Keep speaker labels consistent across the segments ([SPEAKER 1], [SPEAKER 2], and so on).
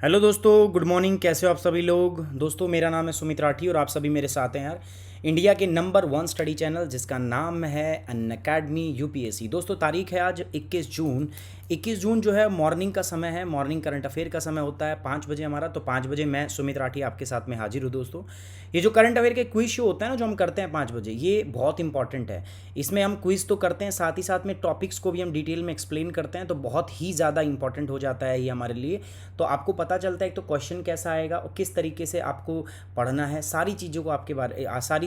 [SPEAKER 1] Hello दोस्तों, good morning. कैसे हो आप सभी लोग। दोस्तों मेरा नाम है सुमित राठी और आप सभी मेरे साथ हैं यार इंडिया के नंबर 1 स्टडी चैनल जिसका नाम है अनअकैडमी यूपीएससी। दोस्तों तारीख है आज 21 जून। 21 जून जो है मॉर्निंग का समय है, मॉर्निंग करंट अफेयर का समय होता है 5 बजे हमारा। तो 5 बजे मैं सुमित राठी आपके साथ में हाजिर हूँ दोस्तों। ये जो करंट अफेयर के क्विज शो होता है ना, जो हम करते हैं 5 बजे, ये बहुत इंपॉर्टेंट है। इसमें हम क्विज तो करते हैं, साथ ही साथ में टॉपिक्स को भी हम डिटेल में एक्सप्लेन करते हैं, तो बहुत ही ज़्यादा इंपॉर्टेंट हो जाता है ये हमारे लिए। तो आपको पता चलता है एक तो क्वेश्चन कैसा आएगा और किस तरीके से आपको पढ़ना है, सारी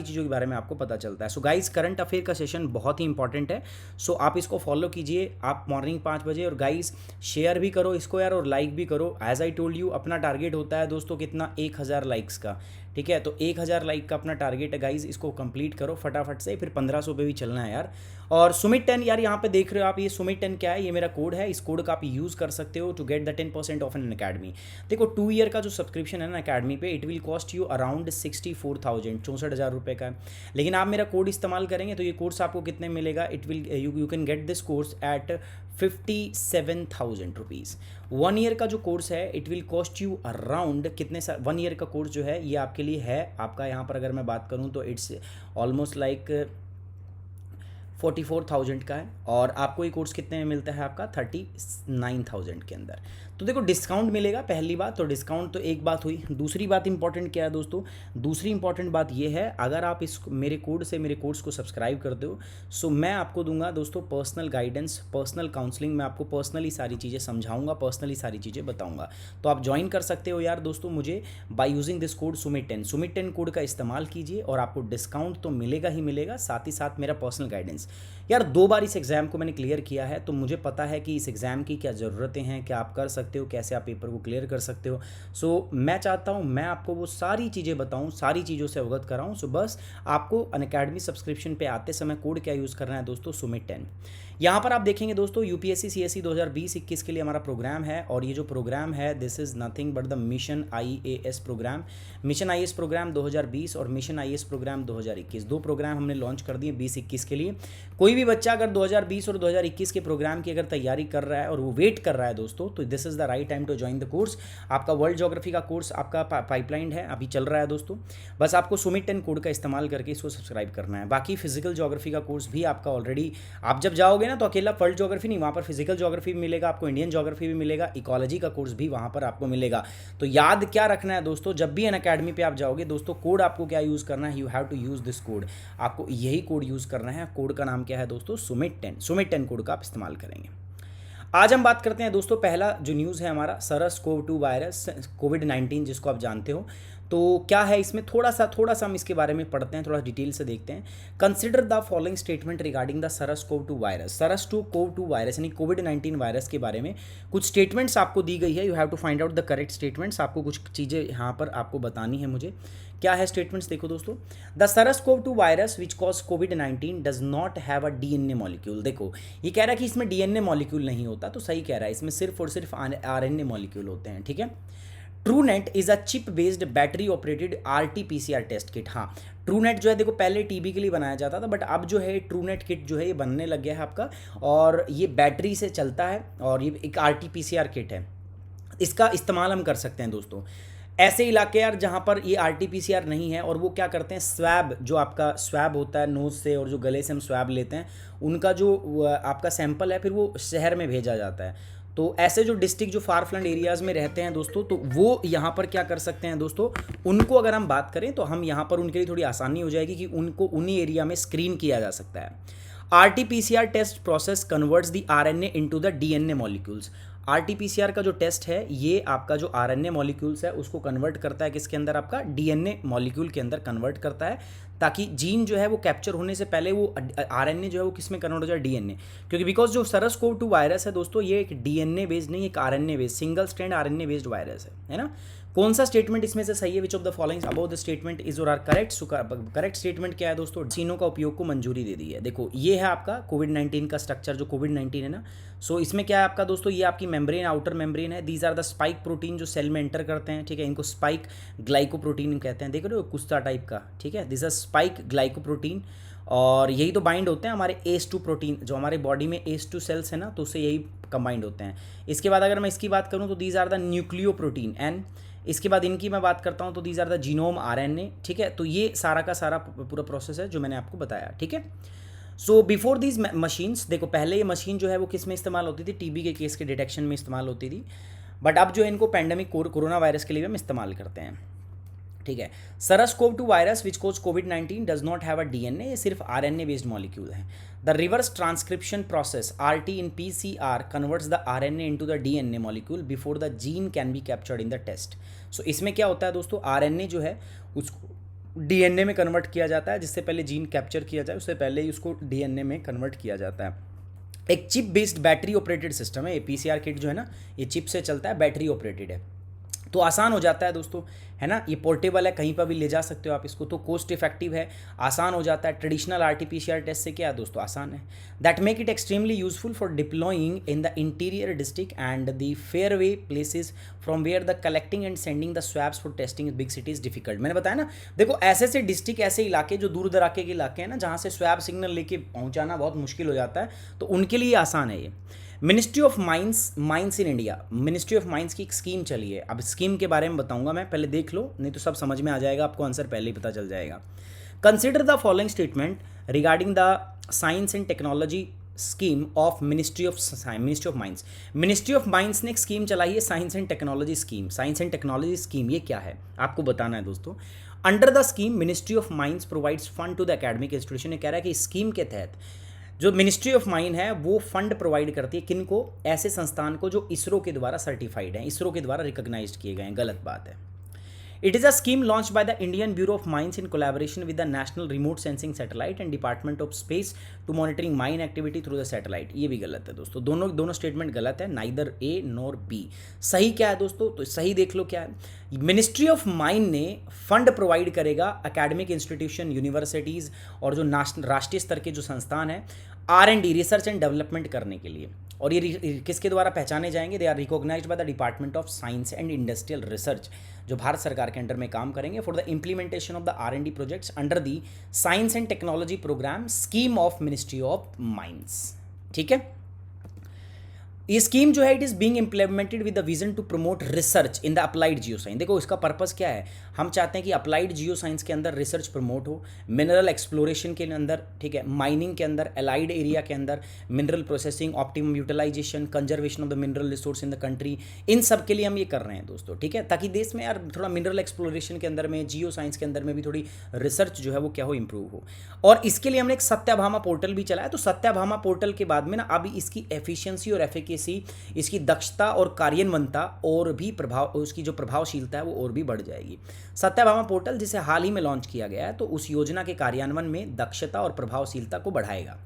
[SPEAKER 1] चीज़ों के बारे में आपको पता चलता है। सो गाइस, करंट अफेयर का सेशन बहुत ही इंपॉर्टेंट है। सो आप इसको फॉलो कीजिए, आप मॉर्निंग 5 बजे। और गाइस शेयर भी करो इसको यार, और लाइक भी करो। एज आई टोल्ड यू, अपना टारगेट होता है दोस्तों कितना, 1000 लाइक्स का। ठीक है, तो 1000 लाइक का अपना टारगेट है गाइज, इसको कंप्लीट करो फटाफट से, फिर 1500 पे भी चलना है यार। और सुमित 10 यार, यहाँ पे देख रहे हो आप, ये सुमित 10 क्या है, ये मेरा कोड है। इस कोड का आप यूज़ कर सकते हो to get the 10% of an academy. देखो 2 ईयर का जो सब्सक्रिप्शन है ना अकेडमी पे, it will cost you around 64,000, 64,000 रुपये का है। लेकिन आप मेरा कोड इस्तेमाल करेंगे तो ये कोर्स आपको कितने मिलेगा, it will you can get this course eight 57,000 rupees. 1 year का जो कोर्स है it will cost you around कितने 1 ईयर का कोर्स जो है ये आपके लिए है आपका, यहाँ पर अगर मैं बात करूँ तो इट्स ऑलमोस्ट लाइक 44,000 का है। और आपको ये कोर्स कितने में मिलता है, आपका 39,000 के अंदर। तो देखो डिस्काउंट मिलेगा, पहली बात तो डिस्काउंट तो एक बात हुई। दूसरी बात इंपॉर्टेंट क्या है दोस्तों, दूसरी इंपॉर्टेंट बात ये है, अगर आप इस मेरे कोड से मेरे कोर्स को सब्सक्राइब करते हो, सो मैं आपको दूंगा दोस्तों पर्सनल गाइडेंस, पर्सनल काउंसलिंग। मैं आपको पर्सनली सारी चीज़ें समझाऊंगा, पर्सनली सारी चीज़ें बताऊंगा। तो आप ज्वाइन कर सकते हो यार दोस्तों मुझे by using this code Sumit 10। Sumit 10 code का इस्तेमाल कीजिए और आपको डिस्काउंट तो मिलेगा ही मिलेगा, साथ ही साथ मेरा पर्सनल गाइडेंस। यार 2 बार इस एग्ज़ाम को मैंने क्लियर किया है, तो मुझे पता है कि इस एग्ज़ाम की क्या ज़रूरतें हैं, क्या आप कर सकते हो, कैसे आप पेपर को क्लियर कर सकते हो। सो मैं चाहता हूँ मैं आपको वो सारी चीज़ें बताऊँ, सारी चीज़ों से अवगत कराऊँ। सो बस आपको अनअकैडमी सब्सक्रिप्शन पे आते समय कोड क्या यूज़ करना है दोस्तों, सुमित 10। यहाँ पर आप देखेंगे दोस्तों यूपीएससी सीएससी 2020-21 के लिए हमारा प्रोग्राम है। और ये जो प्रोग्राम है this is nothing but the mission IAS programme. Mission IAS programme 2020 और मिशन आईएएस प्रोग्राम 2021, 2 प्रोग्राम हमने लॉन्च कर दिए 20-21 के लिए। कोई भी बच्चा अगर 2020 और 2021 के प्रोग्राम की अगर तैयारी कर रहा है और वो वेट कर रहा है दोस्तों, तो this is the right time to join the course. आपका वर्ल्ड ज्योग्राफी का कोर्स आपका पाइपलाइन है, अभी चल रहा है दोस्तों। बस आपको सुमित 10 कोड का इस्तेमाल करके इसको सब्सक्राइब करना है। बाकी फिजिकल ज्योग्राफी का कोर्स भी आपका ऑलरेडी, आप जब जाओगे ना तो अकेला वर्ल्ड ज्योग्राफी नहीं, वहाँ पर फिजिकल ज्योग्राफी भी मिलेगा आपको, इंडियन ज्योग्राफी भी मिलेगा, इकोलॉजी का कोर्स भी वहाँ पर आपको मिलेगा। तो याद क्या रखना है दोस्तों, जब भी अनअकैडमी पे आप जाओगे दोस्तों, कोड आपको क्या यूज़ करना है, you have to use this code. आपको यही कोड यूज़ करना है। कोड का नाम क्या है दोस्तों, सुमित 10। सुमित 10 कोड का आप इस्तेमाल करेंगे। आज हम बात करते हैं दोस्तों, पहला जो न्यूज़ है हमारा SARS-CoV-2 वायरस, कोविड-19 जिसको आप जानते हो। तो क्या है इसमें, थोड़ा सा हम इसके बारे में पढ़ते हैं, थोड़ा डिटेल से देखते हैं। Consider the following statement regarding the SARS-CoV-2 virus. SARS-CoV-2 virus यानी कोविड-19 वायरस के बारे में कुछ स्टेटमेंट्स आपको दी गई है। You have to find out the correct statements. आपको कुछ चीज़ें यहाँ पर आपको बतानी है मुझे। क्या है स्टेटमेंट्स, देखो दोस्तों। The SARS-CoV-2 virus which cause covid does not have a DNA molecule. देखो ये कह रहा है कि इसमें डीएनए मॉलिक्यूल नहीं होता, तो सही कह रहा है, इसमें सिर्फ और सिर्फ आरएनए मॉलिक्यूल होते हैं। ठीक है। Truenat is a chip based battery operated RT PCR test kit. हाँ, ट्रूनेट जो है देखो पहले टीबी के लिए बनाया जाता था, बट अब जो है ट्रूनेट किट जो है ये बनने लग गया है आपका, और ये बैटरी से चलता है और ये एक आरटी-पीसीआर किट है। इसका इस्तेमाल हम कर सकते हैं दोस्तों ऐसे इलाके यार जहाँ पर ये आरटी-पीसीआर नहीं है, और वो क्या करते हैं, स्वैब, जो आपका स्वैब होता है नोज़ से और जो गले से हम स्वैब लेते हैं, उनका जो आपका सैंपल है फिर वो शहर में भेजा जाता है। तो ऐसे जो डिस्ट्रिक्ट जो फार फ्लंग एरियाज़ में रहते हैं दोस्तों, तो वो यहाँ पर क्या कर सकते हैं दोस्तों, उनको अगर हम बात करें तो हम यहाँ पर उनके लिए थोड़ी आसानी हो जाएगी कि उनको उन्हीं एरिया में स्क्रीन किया जा सकता है। RT PCR test process converts the RNA into the DNA molecules. RT PCR का जो टेस्ट है ये आपका जो आरएनए मॉलिक्यूल्स है उसको कन्वर्ट करता है किसके अंदर, आपका डीएनए मॉलिक्यूल के अंदर कन्वर्ट करता है, ताकि जीन जो है वो कैप्चर होने से पहले वो आरएनए जो है वो किस में कन्वर्ट हो जाए, डीएनए। क्योंकि बिकॉज जो SARS-CoV-2 वायरस है दोस्तों, ये एक डीएनए बेस्ड नहीं, एक RNA based, single strand RNA based virus है ना। कौन सा स्टेटमेंट इसमें से सही है, which of the following about the statement is और आर करेक्ट। करेक्ट स्टेटमेंट क्या है दोस्तों, वैक्सीनों का उपयोग को मंजूरी दे दी है। देखो ये है आपका कोविड-19 का स्ट्रक्चर, जो कोविड-19 है ना, सो इसमें क्या है आपका दोस्तों, ये आपकी मेम्ब्रेन, आउटर मेम्ब्रेन है। These are the spike protein जो सेल में एंटर करते हैं। ठीक है, इनको स्पाइक ग्लाइकोप्रोटीन कहते हैं, देख रहे हो कुस्ता टाइप का। ठीक है, दिस आर स्पाइक ग्लाइकोप्रोटीन, और यही तो बाइंड होते हैं हमारे ACE2 प्रोटीन, जो हमारे बॉडी में ACE2 सेल्स है ना, तो उससे यही कंबाइंड होते हैं। इसके बाद अगर मैं इसकी बात करूँ तो these are the nucleoprotein N, इसके बाद इनकी मैं बात करता हूँ तो these are the genome RNA, ठीक है। तो ये सारा का सारा पूरा प्रोसेस है जो मैंने आपको बताया, ठीक है। सो बिफोर दीज मशीन्स, देखो पहले ये मशीन जो है वो किस में इस्तेमाल होती थी, टीबी के केस के डिटेक्शन में इस्तेमाल होती थी, बट अब जो है इनको पैंडेमिक कोरोना वायरस के लिए हम इस्तेमाल करते हैं, ठीक है। SARS-CoV-2 वायरस विच कोज कोविड-19 does not have a DNA, ये सिर्फ आरएनए बेस्ड मॉलिक्यूल है। The reverse transcription process RT in PCR converts the RNA into the DNA molecule before the gene can be captured in the test. So इसमें क्या होता है दोस्तों, RNA जो है उसको डीएनए में कन्वर्ट किया जाता है, जिससे पहले जीन कैप्चर किया जाए उससे पहले ही उसको डीएनए में कन्वर्ट किया जाता है। एक chip based battery operated system है ये पीसीआर किट जो है ना, ये चिप से चलता है, बैटरी ऑपरेटेड है, तो आसान हो जाता है दोस्तों, है ना। ये पोर्टेबल है, कहीं पर भी ले जा सकते हो आप इसको, तो कॉस्ट इफेक्टिव है, आसान हो जाता है। ट्रेडिशनल आरटीपीसीआर टेस्ट से क्या है दोस्तों, आसान है। That make it extremely useful for deploying in the interior district and the faraway places from where the collecting and sending the swabs for testing big cities difficult. मैंने बताया ना, देखो ऐसे ऐसे डिस्ट्रिक्ट, ऐसे इलाके जो दूर दराके के इलाके हैं ना, जहाँ से स्वैब सिग्नल लेके पहुँचाना बहुत मुश्किल हो जाता है, तो उनके लिए आसान है ये। Ministry of mines in India, ministry of mines की एक स्कीम चली है। अब स्कीम के बारे में बताऊंगा मैं, पहले देख लो, नहीं तो सब समझ में आ जाएगा, आपको आंसर पहले ही पता चल जाएगा। Consider the following statement regarding the science and technology scheme of ministry of mines. Ministry of mines ने एक स्कीम चलाई है, science and technology scheme. Science and technology scheme ये क्या है आपको बताना है दोस्तों। Under the scheme ministry of mines provides fund to the academic institution. ये कह रहा है कि स्कीम के तहत जो मिनिस्ट्री ऑफ माइन है वो फंड प्रोवाइड करती है, किनको, ऐसे संस्थान को जो इसरो के द्वारा सर्टिफाइड हैं, इसरो के द्वारा रिकॉग्नाइज्ड किए गए हैं। गलत बात है। It is a scheme launch by the Indian bureau of mines in collaboration with the national remote sensing satellite and department of space to monitoring mine activity through the satellite. ये भी गलत है दोस्तों, दोनों स्टेटमेंट गलत है, neither A nor be. सही क्या है दोस्तों, तो सही देख लो क्या है। मिनिस्ट्री ऑफ माइन ने फंड प्रोवाइड करेगा अकेडमिक इंस्टीट्यूशन, यूनिवर्सिटीज़ और जो राष्ट्रीय स्तर के जो संस्थान हैं R&D, रिसर्च एंड डेवलपमेंट करने के लिए। और ये किसके द्वारा पहचाने जाएंगे, they are recognised by the department of science and industrial research, जो भारत सरकार के अंडर में काम करेंगे for the implementation of the R&D projects under the science and technology programme scheme of ministry of mines, ठीक है। ये स्कीम जो है it is being implemented with the vision to promote research in the applied geoscience. देखो इसका purpose क्या है, हम चाहते हैं कि अप्लाइड जियो साइंस के अंदर रिसर्च प्रमोट हो, मिनरल एक्सप्लोरेशन के अंदर, ठीक है, माइनिंग के अंदर, एलाइड एरिया के अंदर, mineral processing, optimum utilisation, conservation of the mineral resource in the country, इन सब के लिए हम ये कर रहे हैं दोस्तों, ठीक है, ताकि देश में यार थोड़ा मिनरल एक्सप्लोरेशन के अंदर में, जियो साइंस के अंदर में भी थोड़ी रिसर्च जो है वो क्या हो, इंप्रूव हो। और इसके लिए हमने एक सत्याभामा पोर्टल भी चलाया। तो सत्याभामा पोर्टल के बाद में ना अब इसकी एफिशिएंसी और एफिकेसी, इसकी दक्षता और कार्यान्वयनता और भी प्रभाव, उसकी जो प्रभावशीलता है वो और भी बढ़ जाएगी। सत्याभामा पोर्टल जिसे हाल ही में लॉन्च किया गया है, तो उस योजना के कार्यान्वयन में दक्षता और प्रभावशीलता को बढ़ाएगा।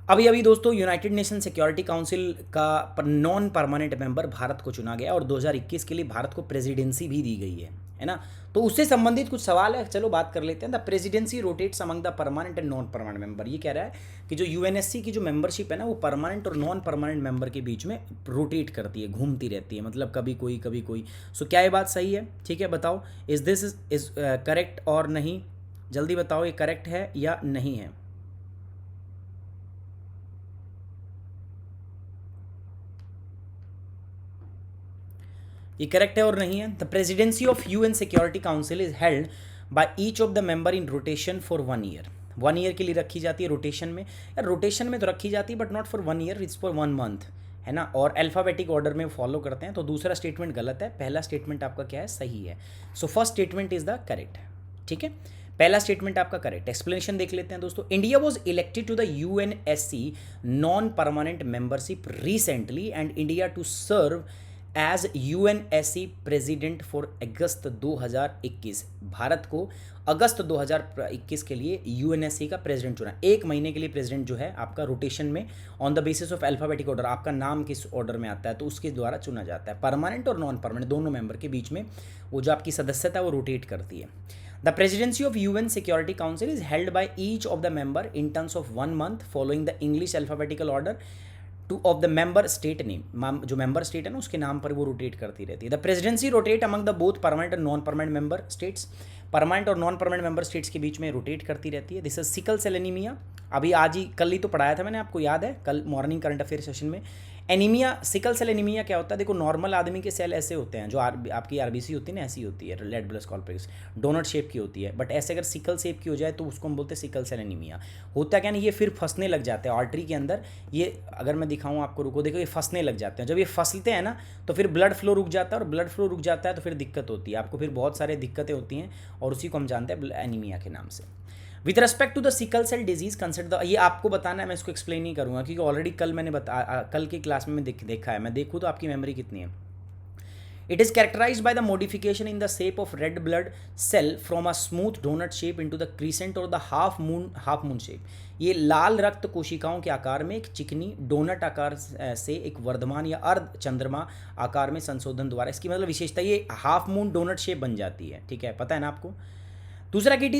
[SPEAKER 1] अभी दोस्तों यूनाइटेड नेशन सिक्योरिटी काउंसिल का नॉन परमानेंट मेंबर भारत को चुना गया और 2021 के लिए भारत को प्रेसिडेंसी भी दी गई है ना। तो उससे संबंधित कुछ सवाल है, चलो बात कर लेते हैं। The presidency rotates among the permanent and non permanent member. ये कह रहा है कि जो यूएनएससी की जो मेंबरशिप है ना, वो परमानेंट और नॉन परमानेंट मेंबर के बीच में रोटेट करती है, घूमती रहती है, मतलब कभी कोई। सो क्या ये बात सही है, ठीक है, बताओ इज दिस इज करेक्ट और नहीं, जल्दी बताओ ये करेक्ट है या नहीं है। ये करेक्ट है और नहीं है। The presidency of UN security council is held by each of the member in rotation for 1 year. 1 year के लिए रखी जाती है रोटेशन में। यार रोटेशन में तो रखी जाती है but not for 1 year, it's for 1 month, है ना। और अल्फाबेटिक ऑर्डर में फॉलो करते हैं। तो दूसरा स्टेटमेंट गलत है, पहला स्टेटमेंट आपका क्या है, सही है। So first statement is the correct, ठीक है, पहला स्टेटमेंट आपका करेक्ट। एक्सप्लेनेशन देख लेते हैं दोस्तों। India was elected to the UNSC non permanent membership recently and India to serve as UNSC president for August 2021। Bharat को अगस्त 2021 के लिए यूएनएससी का प्रेसिडेंट चुना। 1 महीने के लिए प्रेसिडेंट जो है आपका रोटेशन में on the basis of alphabetic order, आपका नाम किस ऑर्डर में आता है तो उसके द्वारा चुना जाता है। परमानेंट और नॉन परमानेंट दोनों मेंबर के बीच में वो जो आपकी सदस्यता है वो रोटेट करती है। The presidency of UN Security Council is held by each of the member in terms of 1 month following the English alphabetical order two of the member state name. जो मेंबर स्टेट है ना उसके नाम पर वो rotate करती रहती है। The presidency rotate among the both permanent and non permanent member states. Permanent और नॉन परमानेंट मेंबर स्टेट्स के बीच में रोटेट करती रहती है। This is sickle cell anaemia. अभी आज ही कल ही तो पढ़ाया था मैंने, आपको याद है, कल मॉर्निंग करंट अफेयर सेशन में। एनीमिया, सिकल सेल एनीमिया क्या होता है? देखो नॉर्मल आदमी के सेल ऐसे होते हैं, जो आपकी आरबीसी होती है ना, ऐसी होती है, red blood complex doughnut shape की होती है, बट ऐसे अगर सिकल शेप की हो जाए तो उसको हम बोलते हैं सिकल सेल एनीमिया। होता क्या नहीं, ये फिर फंसने लग जाते हैं आर्टरी के अंदर। ये अगर मैं दिखाऊँ आपको, रुको, देखो ये फंसने लग जाते हैं। जब ये फंसते हैं ना तो फिर ब्लड फ्लो रुक जाता है, और ब्लड फ्लो रुक जाता है तो फिर दिक्कत होती है आपको, फिर बहुत सारी दिक्कतें होती हैं, और उसी को हम जानते हैं एनीमिया के नाम से। With respect to the sickle cell disease consider the, ये आपको बताना है, मैं इसको एक्सप्लेन नहीं करूँगा क्योंकि ऑलरेडी कल मैंने कल की क्लास में देखा है। मैं देखूँ तो आपकी मेमोरी कितनी है। It is characterised by the modification in the shape of red blood cell from a smooth doughnut shape into the crescent और द हाफ मून शेप। ये लाल रक्त कोशिकाओं के आकार में एक चिकनी डोनट आकार से एक वर्धमान या अर्ध चंद्रमा आकार में संशोधन द्वारा, इसकी मतलब विशेषता ये हाफ मून डोनट शेप बन जाती है। ठीक है, पता है ना आपको। दूसरा कि it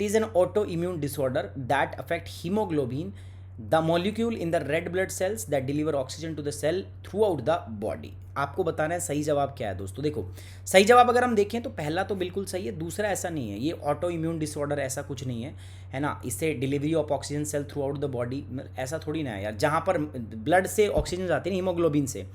[SPEAKER 1] is an auto immune disorder that affect haemoglobin the molecule in the red blood cells that deliver oxygen to the cell throughout the body. आपको बताना है सही जवाब क्या है दोस्तों। देखो सही जवाब अगर हम देखें तो पहला तो बिल्कुल सही है, दूसरा ऐसा नहीं है। ये ऑटो इम्यून डिसऑर्डर ऐसा कुछ नहीं है ना। इससे delivery of oxygen cell throughout the body, ऐसा थोड़ी ना है यार। जहाँ पर ब्लड से ऑक्सीजन जाती है ना हीमोग्लोबिन से,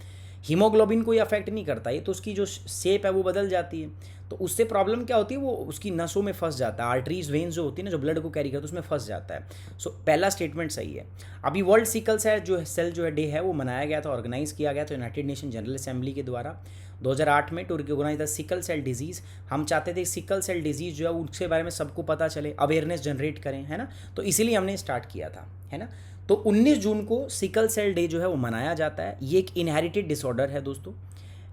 [SPEAKER 1] हीमोग्लोबिन को ये अफेक्ट नहीं करता, ये तो उसकी जो शेप है वो बदल जाती है। तो उससे प्रॉब्लम क्या होती है, वो उसकी नसों में फंस जाता है, आर्टरीज वेन्स जो होती है ना, जो ब्लड को कैरी करते हैं, उसमें फंस जाता है। सो पहला स्टेटमेंट सही है। अभी वर्ल्ड सिकल सेल जो है डे है वो मनाया गया था, ऑर्गेनाइज किया गया था यूनाइटेड नेशन जनरल असेंबली के द्वारा 2008 में, to recognise the sickle cell disease. हम चाहते थे सिकल सेल डिजीज़ जो है उसके बारे में सबको पता चले, अवेयरनेस जनरेट करें, है ना। तो इसीलिए हमने स्टार्ट किया था, है ना। तो 19 जून को सिकल सेल डे जो है वो मनाया जाता है। ये एक इनहेरिटेड डिसऑर्डर है दोस्तों,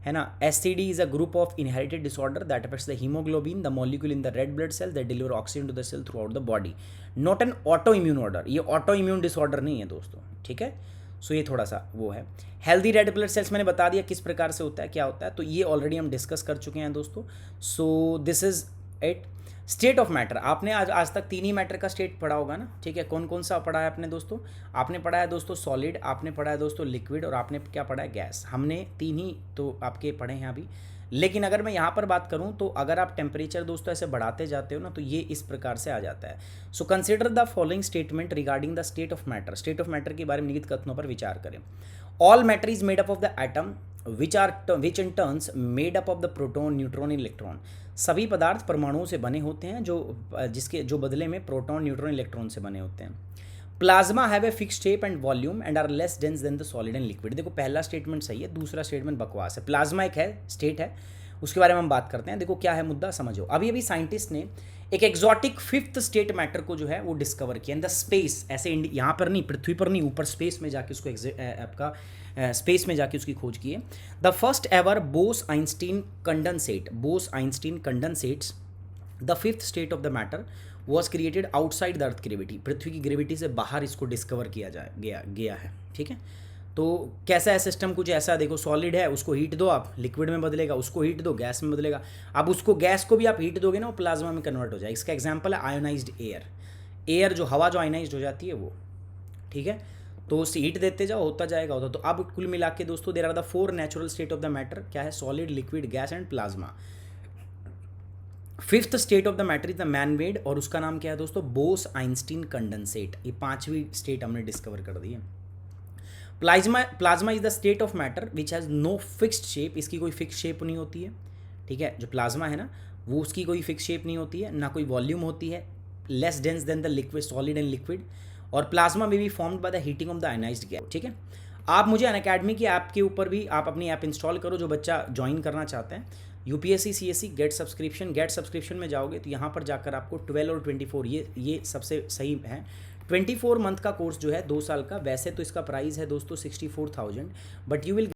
[SPEAKER 1] है ना। SCD is a group of inherited disorder that affects the haemoglobin the molecule in the red blood cell that deliver oxygen to the cell throughout the body, not an auto immune order. ये auto immune disorder नहीं है दोस्तों, ठीक है। सो ये थोड़ा सा वो है। हेल्दी रेड ब्लड सेल्स मैंने बता दिया किस प्रकार से होता है, क्या होता है, तो ये ऑलरेडी हम डिस्कस कर चुके हैं दोस्तों। So this is it. State of matter, आपने आज तक 3 ही मैटर का स्टेट पढ़ा होगा ना, ठीक है। कौन कौन सा पढ़ा है आपने दोस्तों? आपने पढ़ा है दोस्तों सॉलिड, आपने पढ़ा है दोस्तों लिक्विड, और आपने क्या पढ़ा है? गैस। हमने 3 ही तो आपके पढ़े हैं अभी। लेकिन अगर मैं यहाँ पर बात करूँ तो अगर आप टेम्परेचर दोस्तों ऐसे बढ़ाते जाते हो ना तो ये इस प्रकार से आ जाता है। So consider the following statement regarding the state of matter. State of matter के बारे में निहित कथनों पर विचार करें। All matter is made up of the atom which in turns made up of the proton neutron electron. सभी पदार्थ परमाणुओं से बने होते हैं जो बदले में प्रोटॉन न्यूट्रॉन इलेक्ट्रॉन से बने होते हैं। Plasma have a fixed shape and volume and are less dense than the solid and liquid. देखो पहला स्टेटमेंट सही है, दूसरा स्टेटमेंट बकवास है। प्लाज्मा एक है स्टेट है, उसके बारे में हम बात करते हैं। देखो क्या है मुद्दा, समझो। अभी साइंटिस्ट ने एक एग्जॉटिक 5th स्टेट मैटर को जो है वो डिस्कवर किया इन द स्पेस। ऐसे यहाँ पर नहीं, पृथ्वी पर नहीं, ऊपर स्पेस में जाके उसको आपका स्पेस में जाके उसकी खोज की है। The first ever Bose Einstein condensates the 5th state of the matter was created outside the earth gravity. पृथ्वी की ग्रेविटी से बाहर इसको डिस्कवर किया गया है, ठीक है। तो कैसा है सिस्टम, कुछ ऐसा देखो, सॉलिड है, उसको हीट दो आप, लिक्विड में बदलेगा, उसको हीट दो, गैस में बदलेगा। अब उसको गैस को भी आप हीट दोगे ना, वो प्लाज्मा में कन्वर्ट हो जाएगा। इसका एग्जांपल है आयोनाइज्ड एयर जो हवा जो आयोनाइज्ड हो जाती है वो, ठीक है। तो उसे हीट देते जाओ, होता जाएगा। तो अब कुल मिला के दोस्तों there are the 4 natural state of the matter. क्या है? Solid, liquid, gas and plasma. 5th state of the matter is the man made, और उसका नाम क्या है दोस्तों? Bose Einstein condensate. ये 5वीं स्टेट हमने डिस्कवर कर दी है। Plasma is the state of matter which has no fixed shape. इसकी कोई फिक्स शेप नहीं होती है, ठीक है। जो प्लाज्मा है ना वो, उसकी कोई फिक्स शेप नहीं होती है, ना कोई वॉल्यूम होती है, less dense than the liquid, solid and liquid. और प्लाज्मा में be formed by the heating of the ionised gas, ठीक है। आप मुझे अनअकैडमी की ऐप के ऊपर भी आप अपनी ऐप इंस्टॉल करो, जो बच्चा ज्वाइन करना चाहते हैं UPSC CSE गेट सब्सक्रिप्शन में जाओगे तो यहाँ पर जाकर आपको 12 और 24 ये सबसे सही है। 24 मंथ का कोर्स जो है 2 साल का, वैसे तो इसका प्राइस है दोस्तों 64,000, बट यू विल